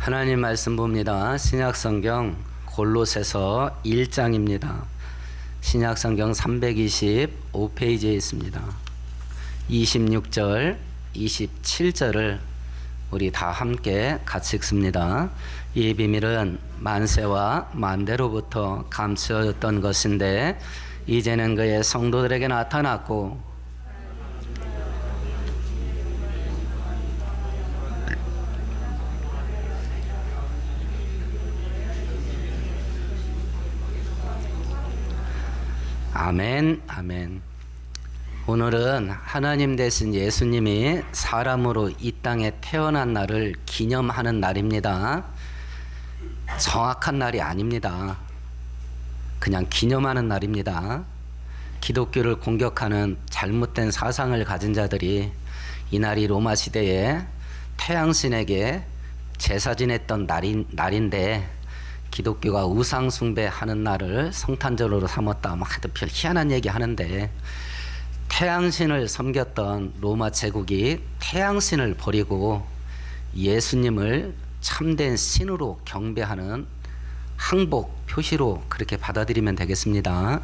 하나님 말씀 봅니다. 신약성경 골로새서 1장입니다. 신약성경 325페이지에 있습니다. 26절, 27절을 우리 다 함께 같이 읽습니다. 이 비밀은 만세와 만대로부터 감추어졌던 것인데 이제는 그의 성도들에게 나타났고 아멘, 아멘. 오늘은 하나님 대신 예수님이 사람으로 이 땅에 태어난 날을 기념하는 날입니다. 정확한 날이 아닙니다. 그냥 기념하는 날입니다. 기독교를 공격하는 잘못된 사상을 가진 자들이 이날이 로마 시대에 태양신에게 제사 지냈던 날인데 기독교가 우상 숭배하는 날을 성탄절로 삼았다. 막 하여튼 별 희한한 얘기 하는데 태양신을 섬겼던 로마 제국이 태양신을 버리고 예수님을 참된 신으로 경배하는 항복 표시로 그렇게 받아들이면 되겠습니다.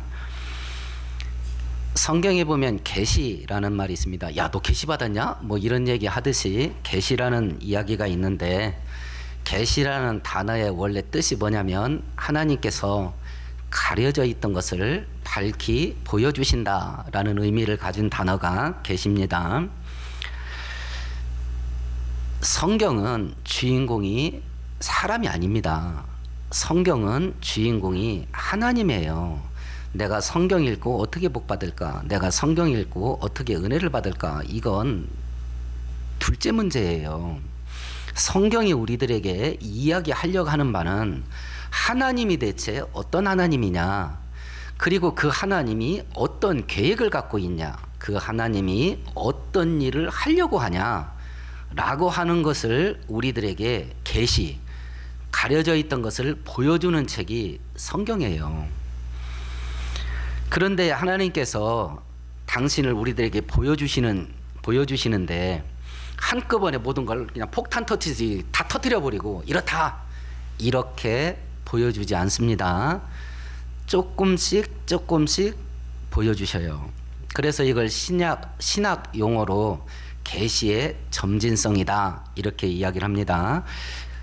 성경에 보면 계시라는 말이 있습니다. 야, 너 계시 받았냐? 뭐 이런 얘기 하듯이 계시라는 이야기가 있는데 계시라는 단어의 원래 뜻이 뭐냐면 하나님께서 가려져 있던 것을 밝히 보여주신다라는 의미를 가진 단어가 계시입니다. 성경은 주인공이 사람이 아닙니다. 성경은 주인공이 하나님이에요. 내가 성경 읽고 어떻게 복 받을까? 내가 성경 읽고 어떻게 은혜를 받을까? 이건 둘째 문제예요. 성경이 우리들에게 이야기하려고 하는 바는 하나님이 대체 어떤 하나님이냐, 그리고 그 하나님이 어떤 계획을 갖고 있냐, 그 하나님이 어떤 일을 하려고 하냐 라고 하는 것을 우리들에게 계시, 가려져 있던 것을 보여주는 책이 성경이에요. 그런데 하나님께서 당신을 우리들에게 보여주시는데 한꺼번에 모든 걸 그냥 폭탄 터치지 다 터뜨려버리고 이렇다 이렇게 보여주지 않습니다. 조금씩 보여주셔요. 그래서 이걸 신학 용어로 계시의 점진성이다 이렇게 이야기를 합니다.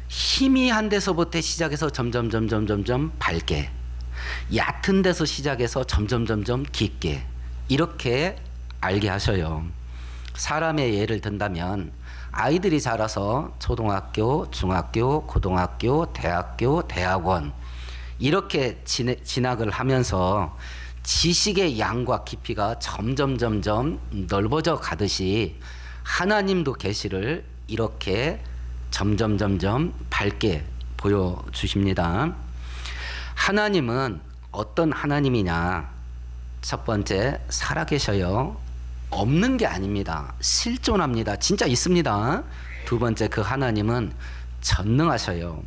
희미한 데서부터 시작해서 점점 밝게, 얕은 데서 시작해서 점점 깊게 이렇게 알게 하셔요. 사람의 예를 든다면 아이들이 자라서 초등학교, 중학교, 고등학교, 대학교, 대학원 이렇게 진학을 하면서 지식의 양과 깊이가 점점 넓어져 가듯이 하나님도 계시를 이렇게 점점 밝게 보여주십니다. 하나님은 어떤 하나님이냐? 첫 번째, 살아계셔요. 없는 게 아닙니다. 실존합니다. 진짜 있습니다. 두 번째, 그 하나님은 전능하셔요.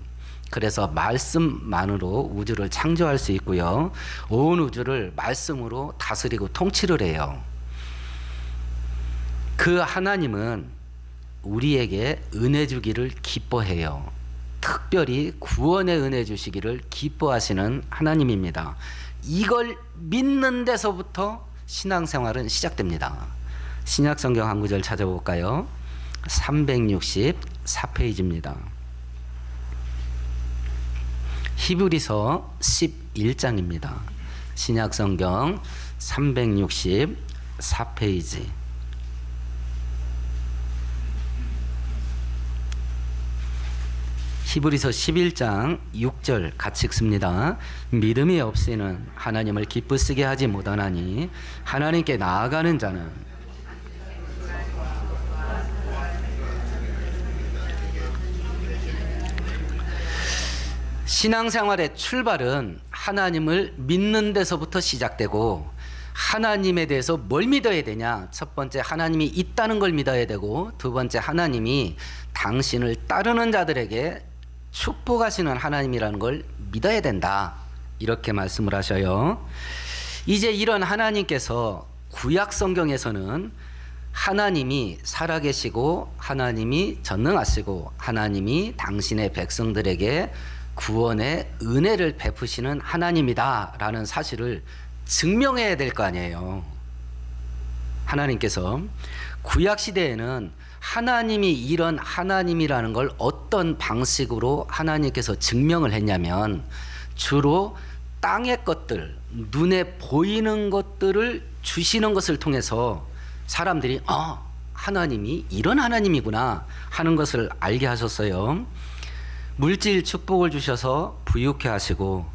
그래서 말씀만으로 우주를 창조할 수 있고요. 온 우주를 말씀으로 다스리고 통치를 해요. 그 하나님은 우리에게 은혜 주기를 기뻐해요. 특별히 구원의 은혜 주시기를 기뻐하시는 하나님입니다. 이걸 믿는 데서부터 신앙생활은 시작됩니다. 신약성경 한 구절 찾아볼까요? 364페이지입니다. 히브리서 11장입니다. 신약성경 364페이지. 히브리서 11장 6절 같이 읽습니다. 믿음이 없이는 하나님을 기쁘시게 하지 못하나니 하나님께 나아가는 자는 신앙생활의 출발은 하나님을 믿는 데서부터 시작되고 하나님에 대해서 뭘 믿어야 되냐? 첫 번째, 하나님이 있다는 걸 믿어야 되고 두 번째, 하나님이 당신을 따르는 자들에게 축복하시는 하나님이라는 걸 믿어야 된다 이렇게 말씀을 하셔요. 이제 이런 하나님께서 구약 성경에서는 하나님이 살아계시고 하나님이 전능하시고 하나님이 당신의 백성들에게 구원의 은혜를 베푸시는 하나님이다라는 사실을 증명해야 될 거 아니에요. 하나님께서 구약 시대에는 하나님이 이런 하나님이라는 걸 어떤 방식으로 하나님께서 증명을 했냐면 주로 땅의 것들, 눈에 보이는 것들을 주시는 것을 통해서 사람들이 하나님이 이런 하나님이구나 하는 것을 알게 하셨어요. 물질 축복을 주셔서 부유케 하시고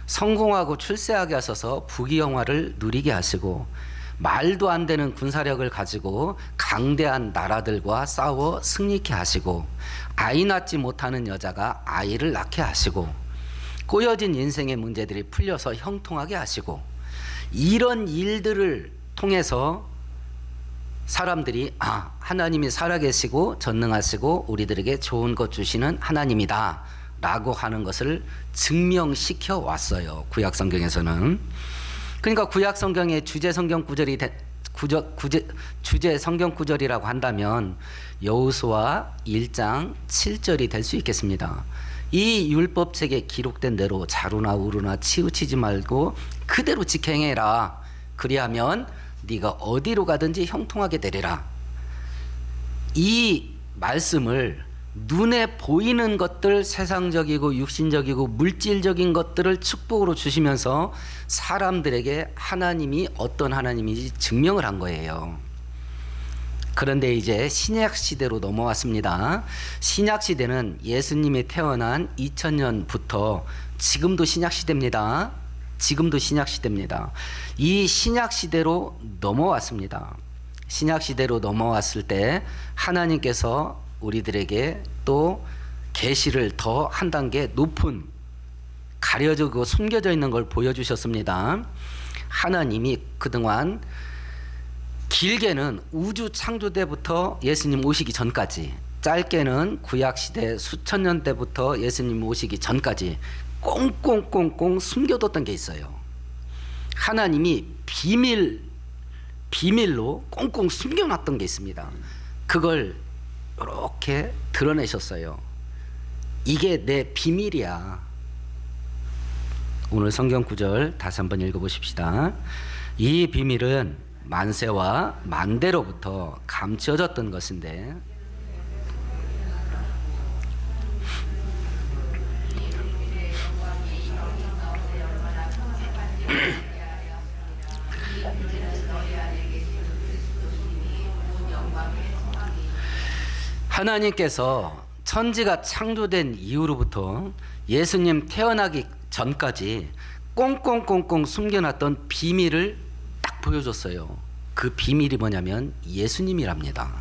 성공하고 출세하게 하셔서 부귀영화를 누리게 하시고 말도 안 되는 군사력을 가지고 강대한 나라들과 싸워 승리케 하시고 아이 낳지 못하는 여자가 아이를 낳게 하시고 꼬여진 인생의 문제들이 풀려서 형통하게 하시고 이런 일들을 통해서 사람들이 하나님이 살아계시고 전능하시고 우리들에게 좋은 것 주시는 하나님이다 라고 하는 것을 증명시켜 왔어요. 구약 성경에서는. 그러니까 구약 성경의 주제 성경 구절이 주제 성경 구절이라고 한다면 여호수아 1장 7절이 될 수 있겠습니다. 이 율법책에 기록된 대로 자루나 우루나 치우치지 말고 그대로 지켜 행해라. 그리하면 네가 어디로 가든지 형통하게 되리라. 이 말씀을 눈에 보이는 것들, 세상적이고 육신적이고 물질적인 것들을 축복으로 주시면서 사람들에게 하나님이 어떤 하나님인지 증명을 한 거예요. 그런데 이제 신약 시대로 넘어왔습니다. 신약 시대는 예수님이 태어난 2000년부터 지금도 신약 시대입니다. 지금도 신약 시대입니다. 이 신약 시대로 넘어왔습니다. 신약 시대로 넘어왔을 때 하나님께서 우리들에게 또 계시를 더 한 단계 높은 가려지고 숨겨져 있는 걸 보여주셨습니다. 하나님이 그동안 길게는 우주 창조 때부터 예수님 오시기 전까지, 짧게는 구약 시대 수천 년 때부터 예수님 오시기 전까지 꽁꽁꽁꽁 숨겨뒀던 게 있어요. 하나님이 비밀로 꽁꽁 숨겨놨던 게 있습니다. 그걸 이렇게 드러내셨어요. 이게 내 비밀이야. 오늘 성경 구절 다시 한번 읽어보십시다. 이 비밀은 만세와 만대로부터 감춰졌던 것인데 하나님께서 천지가 창조된 이후로부터 예수님 태어나기 전까지 꽁꽁꽁꽁 숨겨놨던 비밀을 딱 보여줬어요. 그 비밀이 뭐냐면 예수님이랍니다.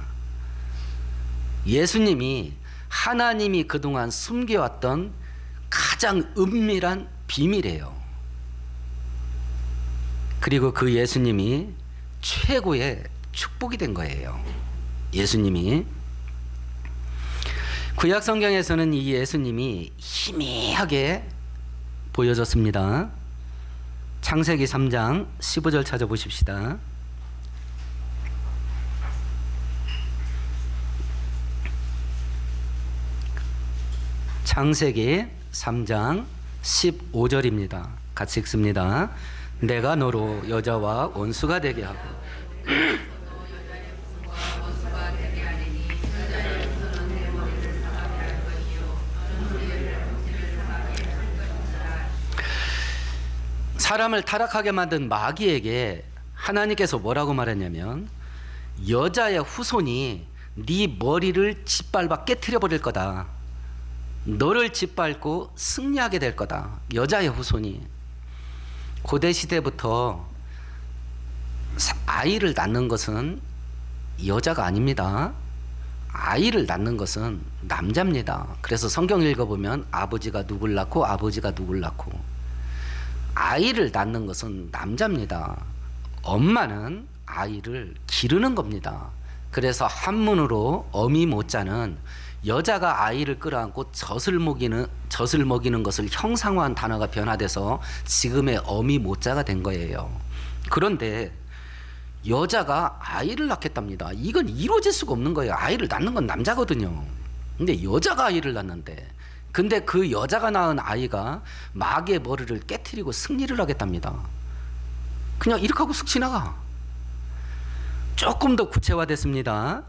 예수님이 하나님이 그동안 숨겨왔던 가장 은밀한 비밀이에요. 그리고 그 예수님이 최고의 축복이 된 거예요. 예수님이 구약 성경에서는 이 예수님이 희미하게 보여졌습니다. 창세기 3장 15절 찾아보십시다. 창세기 3장 15절입니다. 같이 읽습니다. 내가 너로 여자와 원수가 되게 하고 사람을 타락하게 만든 마귀에게 하나님께서 뭐라고 말했냐면 여자의 후손이 네 머리를 짓밟아 깨트려 버릴 거다. 너를 짓밟고 승리하게 될 거다. 여자의 후손이. 고대 시대부터 아이를 낳는 것은 여자가 아닙니다. 아이를 낳는 것은 남자입니다. 그래서 성경 읽어보면 아버지가 누굴 낳고 아버지가 누굴 낳고 아이를 낳는 것은 남자입니다. 엄마는 아이를 기르는 겁니다. 그래서 한문으로 어미 모자는 여자가 아이를 끌어안고 젖을 먹이는 것을 형상화한 단어가 변화돼서 지금의 어미 모자가 된 거예요. 그런데 여자가 아이를 낳겠답니다. 이건 이루어질 수가 없는 거예요. 아이를 낳는 건 남자거든요. 근데 여자가 아이를 낳는데, 근데 그 여자가 낳은 아이가 마귀의 머리를 깨트리고 승리를 하겠답니다. 그냥 이렇게 하고 쓱 지나가. 조금 더 구체화됐습니다.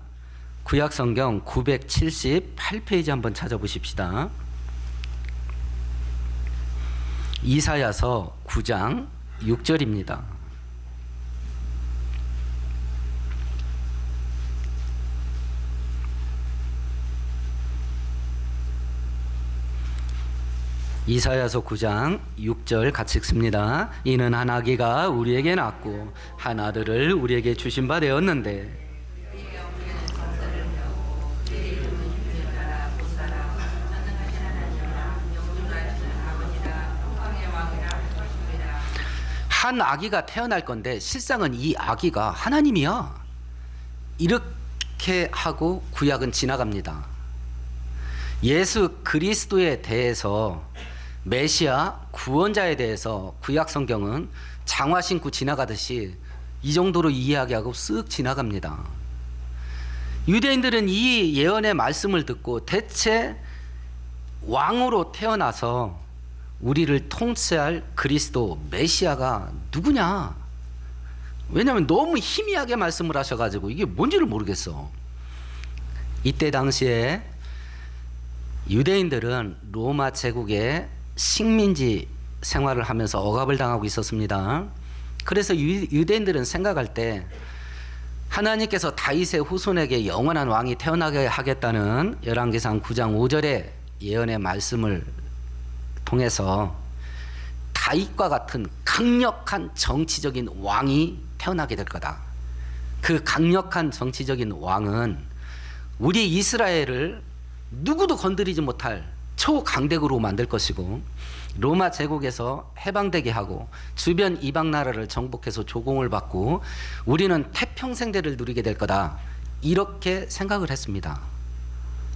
구약성경 978페이지 한번 찾아보십시다. 이사야서 9장 6절입니다. 이사야서 9장 6절 같이 읽습니다. 이는 한 아기가 우리에게 낳고 한 아들을 우리에게 주신 바 되었는데 한 아기가 태어날 건데 실상은 이 아기가 하나님이야. 이렇게 하고 구약은 지나갑니다. 예수 그리스도에 대해서, 메시아 구원자에 대해서 구약 성경은 장화 신고 지나가듯이 이 정도로 이야기하고 쓱 지나갑니다. 유대인들은 이 예언의 말씀을 듣고 대체 왕으로 태어나서 우리를 통치할 그리스도 메시아가 누구냐? 왜냐하면 너무 희미하게 말씀을 하셔가지고 이게 뭔지를 모르겠어. 이때 당시에 유대인들은 로마 제국의 식민지 생활을 하면서 억압을 당하고 있었습니다. 그래서 유대인들은 생각할 때 하나님께서 다윗의 후손에게 영원한 왕이 태어나게 하겠다는 열왕기상 9장 5절의 예언의 말씀을 통해서 다윗과 같은 강력한 정치적인 왕이 태어나게 될 거다. 그 강력한 정치적인 왕은 우리 이스라엘을 누구도 건드리지 못할 초강대국으로 만들 것이고, 로마 제국에서 해방되게 하고 주변 이방 나라를 정복해서 조공을 받고 우리는 태평생대를 누리게 될 거다. 이렇게 생각을 했습니다.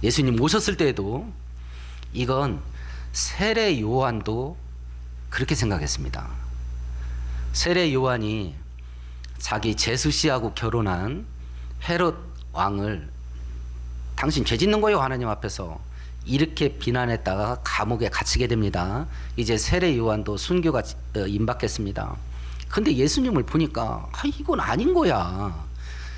예수님 오셨을 때에도 이건 세례 요한도 그렇게 생각했습니다. 세례 요한이 자기 제수 씨하고 결혼한 헤롯 왕을 당신 죄 짓는 거예요 하나님 앞에서, 이렇게 비난했다가 감옥에 갇히게 됩니다. 이제 세례 요한도 순교가 임박했습니다. 근데 예수님을 보니까 이건 아닌 거야.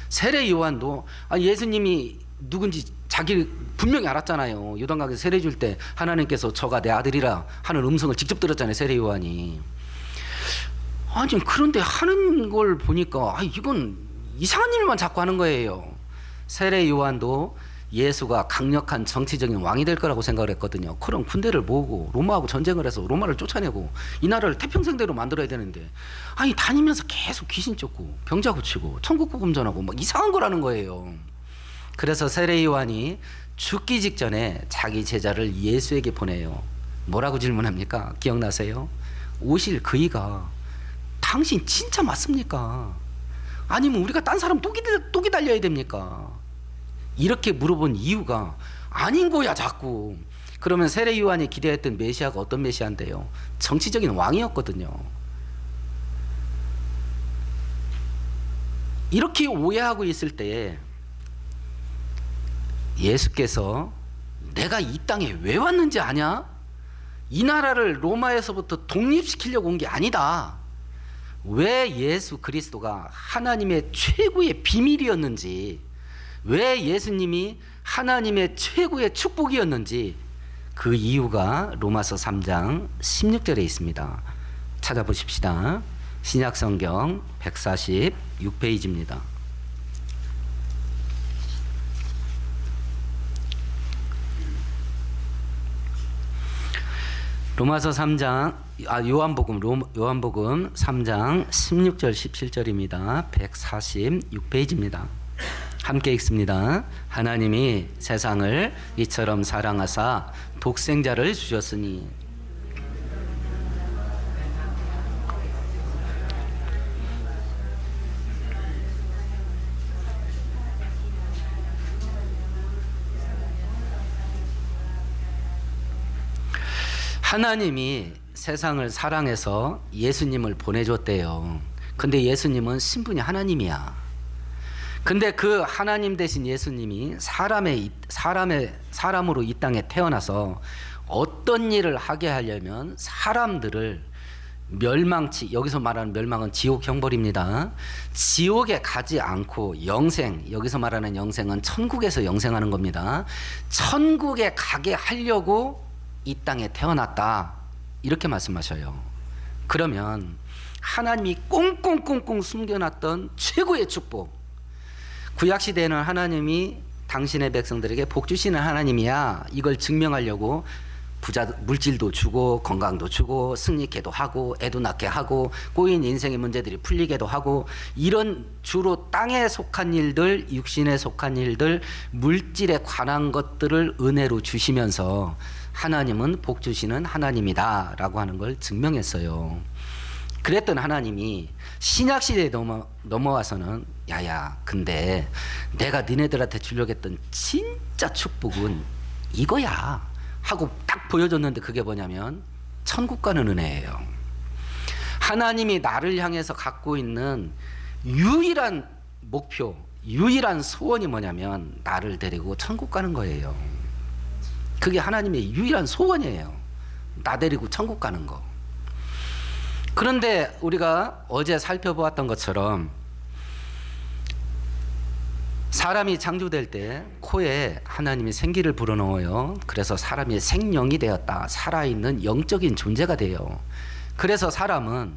세례 요한도 예수님이 누군지 자기 분명히 알았잖아요. 요단강에서 세례 줄 때 하나님께서 저가 내 아들이라 하는 음성을 직접 들었잖아요, 세례 요한이. 아니 그런데 하는 걸 보니까 이건 이상한 일만 자꾸 하는 거예요. 세례 요한도 예수가 강력한 정치적인 왕이 될 거라고 생각을 했거든요. 그럼 군대를 모으고 로마하고 전쟁을 해서 로마를 쫓아내고 이 나라를 태평생대로 만들어야 되는데 다니면서 계속 귀신 쫓고 병자 고치고 천국구 금전하고 막 이상한 거라는 거예요. 그래서 세례 요한이 죽기 직전에 자기 제자를 예수에게 보내요. 뭐라고 질문합니까? 기억나세요? 오실 그이가 당신 진짜 맞습니까? 아니면 우리가 딴 사람 또 기다려야 됩니까? 이렇게 물어본 이유가 아닌 거야 자꾸. 그러면 세례 요한이 기대했던 메시아가 어떤 메시아인데요? 정치적인 왕이었거든요. 이렇게 오해하고 있을 때에 예수께서 내가 이 땅에 왜 왔는지 아냐? 이 나라를 로마에서부터 독립시키려고 온 게 아니다. 왜 예수 그리스도가 하나님의 최고의 비밀이었는지, 왜 예수님이 하나님의 최고의 축복이었는지 그 이유가 로마서 3장 16절에 있습니다. 찾아보십시다. 신약성경 146페이지입니다. 로마서 3장 요한복음 3장 16절 17절입니다. 146페이지입니다. 함께 읽습니다. 하나님이 세상을 이처럼 사랑하사 독생자를 주셨으니 하나님이 세상을 사랑해서 예수님을 보내줬대요. 근데 예수님은 신분이 하나님이야. 근데 그 하나님 되신 예수님이 사람으로 이 땅에 태어나서 어떤 일을 하게 하려면 사람들을 여기서 말하는 멸망은 지옥 형벌입니다. 지옥에 가지 않고 영생, 여기서 말하는 영생은 천국에서 영생하는 겁니다. 천국에 가게 하려고 이 땅에 태어났다, 이렇게 말씀하셔요. 그러면 하나님이 꽁꽁꽁꽁 숨겨놨던 최고의 축복, 구약시대에는 하나님이 당신의 백성들에게 복 주시는 하나님이야, 이걸 증명하려고 물질도 주고 건강도 주고 승리케도 하고 애도 낳게 하고 꼬인 인생의 문제들이 풀리게도 하고, 이런 주로 땅에 속한 일들, 육신에 속한 일들, 물질에 관한 것들을 은혜로 주시면서 하나님은 복 주시는 하나님이다 라고 하는 걸 증명했어요. 그랬던 하나님이 신약시대에 넘어와서는 야야, 근데 내가 너네들한테 주려고 했던 진짜 축복은 이거야 하고 딱 보여줬는데, 그게 뭐냐면 천국 가는 은혜예요. 하나님이 나를 향해서 갖고 있는 유일한 목표, 유일한 소원이 뭐냐면 나를 데리고 천국 가는 거예요. 그게 하나님의 유일한 소원이에요. 나 데리고 천국 가는 거. 그런데 우리가 어제 살펴보았던 것처럼 사람이 창조될 때 코에 하나님이 생기를 불어넣어요. 그래서 사람이 생명이 되었다. 살아있는 영적인 존재가 돼요. 그래서 사람은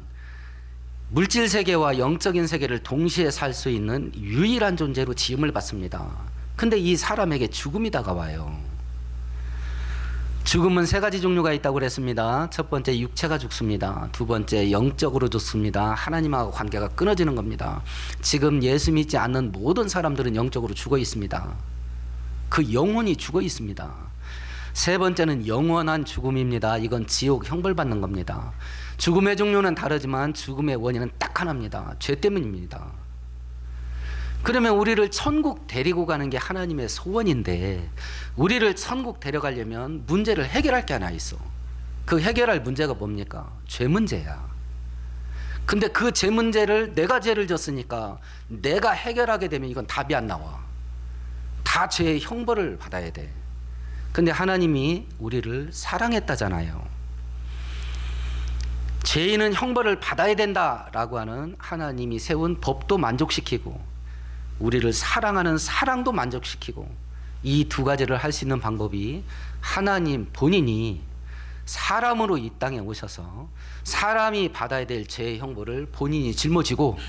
물질 세계와 영적인 세계를 동시에 살 수 있는 유일한 존재로 지음을 받습니다. 근데 이 사람에게 죽음이 다가와요. 죽음은 세 가지 종류가 있다고 그랬습니다. 첫 번째, 육체가 죽습니다. 두 번째, 영적으로 죽습니다. 하나님하고 관계가 끊어지는 겁니다. 지금 예수 믿지 않는 모든 사람들은 영적으로 죽어 있습니다. 그 영혼이 죽어 있습니다. 세 번째는 영원한 죽음입니다. 이건 지옥 형벌 받는 겁니다. 죽음의 종류는 다르지만 죽음의 원인은 딱 하나입니다. 죄 때문입니다. 그러면 우리를 천국 데리고 가는 게 하나님의 소원인데, 우리를 천국 데려가려면 문제를 해결할 게 하나 있어. 그 해결할 문제가 뭡니까? 죄 문제야. 근데 그 죄 문제를, 내가 죄를 졌으니까 내가 해결하게 되면 이건 답이 안 나와. 다 죄의 형벌을 받아야 돼. 근데 하나님이 우리를 사랑했다잖아요. 죄인은 형벌을 받아야 된다라고 하는 하나님이 세운 법도 만족시키고, 우리를 사랑하는 사랑도 만족시키고, 이 두 가지를 할 수 있는 방법이 하나님 본인이 사람으로 이 땅에 오셔서 사람이 받아야 될 죄의 형벌을 본인이 짊어지고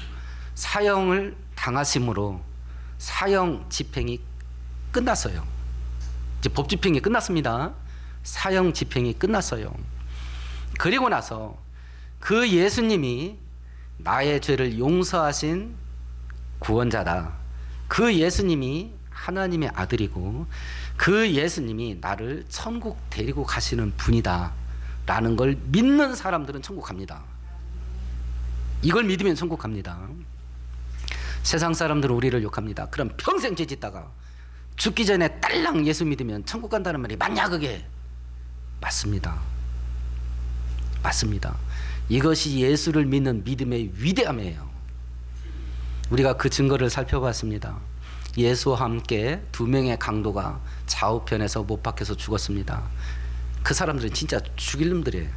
사형을 당하심으로 사형 집행이 끝났어요. 이제 법 집행이 끝났습니다. 사형 집행이 끝났어요. 그리고 나서 그 예수님이 나의 죄를 용서하신 구원자다. 그 예수님이 하나님의 아들이고 그 예수님이 나를 천국 데리고 가시는 분이다 라는 걸 믿는 사람들은 천국 갑니다. 이걸 믿으면 천국 갑니다. 세상 사람들은 우리를 욕합니다. 그럼 평생 죄 짓다가 죽기 전에 딸랑 예수 믿으면 천국 간다는 말이 맞냐? 그게 맞습니다. 맞습니다. 이것이 예수를 믿는 믿음의 위대함이에요. 우리가 그 증거를 살펴봤습니다. 예수와 함께 두 명의 강도가 좌우편에서 못 박혀서 죽었습니다. 그 사람들은 진짜 죽일 놈들이에요.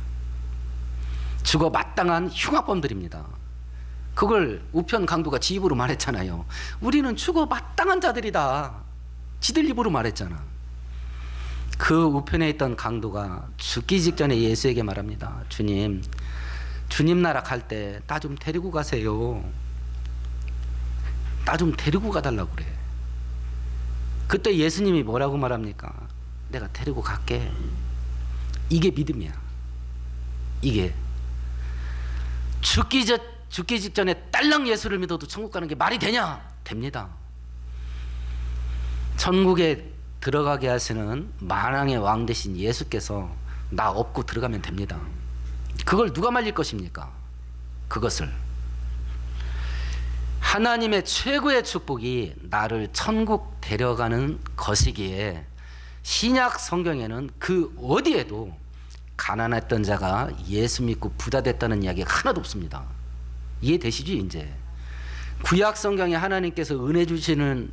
죽어 마땅한 흉악범들입니다. 그걸 우편 강도가 지 입으로 말했잖아요. 우리는 죽어 마땅한 자들이다. 지들 입으로 말했잖아. 그 우편에 있던 강도가 죽기 직전에 예수에게 말합니다. 주님 나라 갈 때 나 좀 데리고 가세요. 나 좀 데리고 가달라고 그래. 그때 예수님이 뭐라고 말합니까? 내가 데리고 갈게. 이게 믿음이야. 이게 죽기 직전에 딸랑 예수를 믿어도 천국 가는 게 말이 되냐? 됩니다. 천국에 들어가게 하시는 만왕의 왕 대신 예수께서 나 업고 들어가면 됩니다. 그걸 누가 말릴 것입니까? 그것을 하나님의 최고의 축복이 나를 천국 데려가는 것이기에 신약 성경에는 그 어디에도 가난했던 자가 예수 믿고 부자 됐다는 이야기가 하나도 없습니다. 이해되시죠? 이제 구약 성경에 하나님께서 은혜 주시는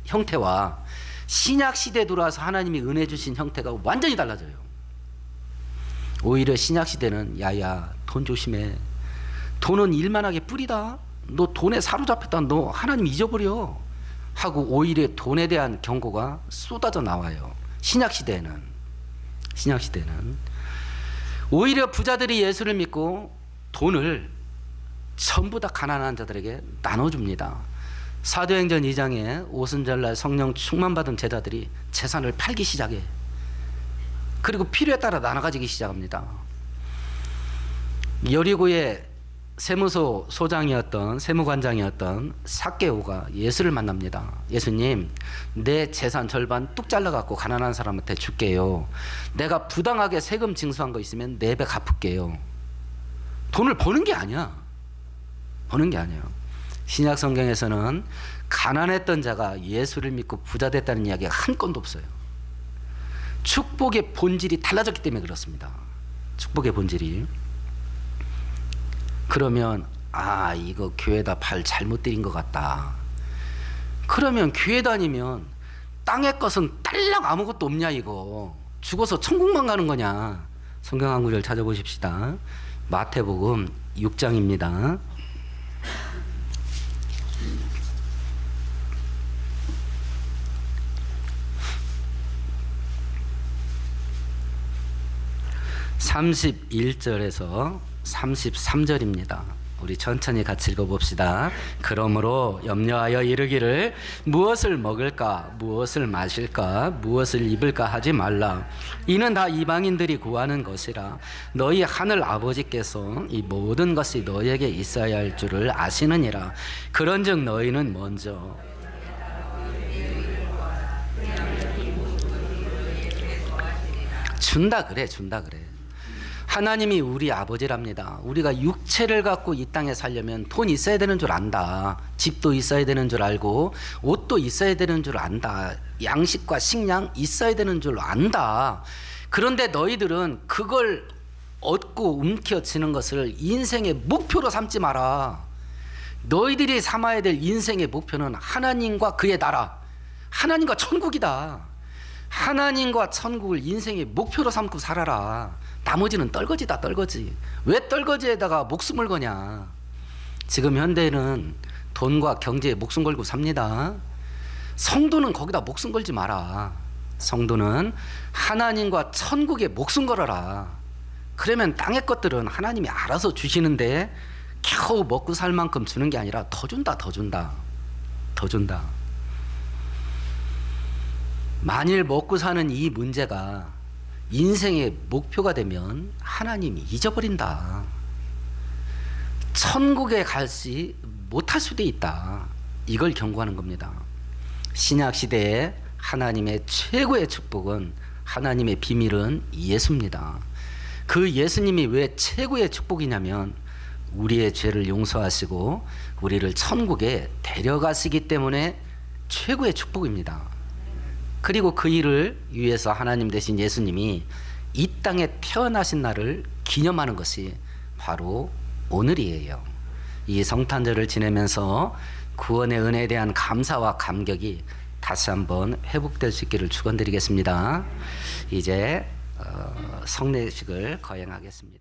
형태와 신약 시대 들어와서 하나님이 은혜 주신 형태가 완전히 달라져요. 오히려 신약 시대는 야야 돈 조심해. 돈은 일만하게 뿌리다. 너 돈에 사로잡혔다. 너 하나님 잊어버려. 하고 오히려 돈에 대한 경고가 쏟아져 나와요. 신약 시대는 오히려 부자들이 예수를 믿고 돈을 전부 다 가난한 자들에게 나눠줍니다. 사도행전 2장에 오순절날 성령 충만 받은 제자들이 재산을 팔기 시작해. 그리고 필요에 따라 나눠 가지기 시작합니다. 여리고의 세무소 소장이었던 세무관장이었던 삭개오가 예수를 만납니다. 예수님, 내 재산 절반 뚝 잘라갖고 가난한 사람한테 줄게요. 내가 부당하게 세금 징수한 거 있으면 4배 갚을게요. 돈을 버는 게 아니야. 신약 성경에서는 가난했던 자가 예수를 믿고 부자 됐다는 이야기가 한 건도 없어요. 축복의 본질이 달라졌기 때문에 그렇습니다. 축복의 본질이. 그러면 이거 교회다 발 잘못 들인 것 같다. 그러면 교회 다니면 땅의 것은 딸랑 아무것도 없냐 이거. 죽어서 천국만 가는 거냐. 성경 한 구절 찾아보십시다. 마태복음 6장입니다. (31절에서) 33절입니다. 우리 천천히 같이 읽어봅시다. 그러므로 염려하여 이르기를 무엇을 먹을까 무엇을 마실까 무엇을 입을까 하지 말라. 이는 다 이방인들이 구하는 것이라. 너희 하늘 아버지께서 이 모든 것이 너희에게 있어야 할 줄을 아시느니라. 그런즉 너희는 먼저 준다 그래. 하나님이 우리 아버지랍니다. 우리가 육체를 갖고 이 땅에 살려면 돈 있어야 되는 줄 안다. 집도 있어야 되는 줄 알고 옷도 있어야 되는 줄 안다. 양식과 식량 있어야 되는 줄 안다. 그런데 너희들은 그걸 얻고 움켜쥐는 것을 인생의 목표로 삼지 마라. 너희들이 삼아야 될 인생의 목표는 하나님과 그의 나라, 하나님과 천국이다. 하나님과 천국을 인생의 목표로 삼고 살아라. 나머지는 떨거지다. 떨거지. 왜 떨거지에다가 목숨을 거냐. 지금 현대는 돈과 경제에 목숨 걸고 삽니다. 성도는 거기다 목숨 걸지 마라. 성도는 하나님과 천국에 목숨 걸어라. 그러면 땅의 것들은 하나님이 알아서 주시는데 겨우 먹고 살 만큼 주는 게 아니라 더 준다. 만일 먹고 사는 이 문제가 인생의 목표가 되면 하나님이 잊어버린다. 천국에 갈지 못할 수도 있다. 이걸 경고하는 겁니다. 신약 시대에 하나님의 최고의 축복은, 하나님의 비밀은 예수입니다. 그 예수님이 왜 최고의 축복이냐면 우리의 죄를 용서하시고 우리를 천국에 데려가시기 때문에 최고의 축복입니다. 그리고 그 일을 위해서 하나님 되신 예수님이 이 땅에 태어나신 날을 기념하는 것이 바로 오늘이에요. 이 성탄절을 지내면서 구원의 은혜에 대한 감사와 감격이 다시 한번 회복될 수 있기를 축원드리겠습니다. 이제 성례식을 거행하겠습니다.